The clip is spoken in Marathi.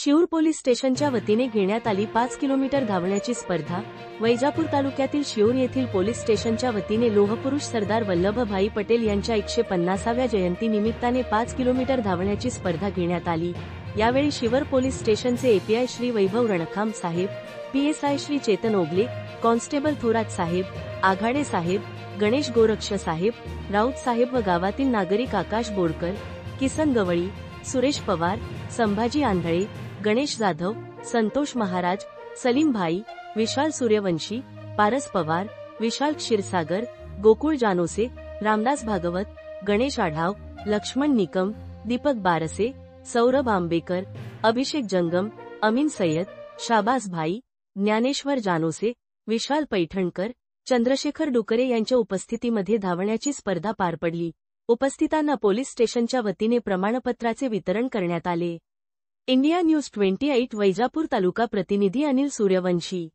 शिऊर पोलीस स्टेशनच्या वतीने घेण्यात आली 5 किलोमीटर धावण्याची स्पर्धा। वैजापूर तालुक्यातील शिऊर येथील पोलीस स्टेशनच्या वतीने लोहपुरुष सरदार वल्लभभाई पटेल यांच्या 150व्या जयंतीनिमित्ताने 5 किलोमीटर धावण्याची स्पर्धा घेण्यात आली। यावेळी शिवर पोलीस स्टेशनचे एपीआय श्री वैभव रणखाम साहेब, पीएसआय श्री चेतन ओगले, कॉन्स्टेबल थोरात साहेब, आघाडे साहेब, गणेश गोरक्ष साहेब, राऊत साहेब व गावातील नागरिक आकाश बोडकर, किसन गवळी, सुरेश पवार, संभाजी आंधळे, गणेश जाधव, संतोष महाराज, सलीम भाई, विशाल सूर्यवंशी, पारस पवार, विशाल क्षीरसागर, गोकुळ जानोसे, रामदास भागवत, गणेश आढाव, लक्ष्मण निकम, दीपक बारसे, सौरभ आंबेकर, अभिषेक जंगम, अमीन सय्यद, शाबास भाई, ज्ञानेश्वर जानोसे, विशाल पैठणकर, चंद्रशेखर डुकरे यांच्या उपस्थितीमध्ये धावण्याची स्पर्धा पार पडली। उपस्थितांना पोलीस स्टेशनच्या वतीने प्रमाणपत्राचे वितरण करण्यात आले। इंडिया न्यूज 28 वैजापूर तालुका प्रतिनिधी अनिल सूर्यवंशी।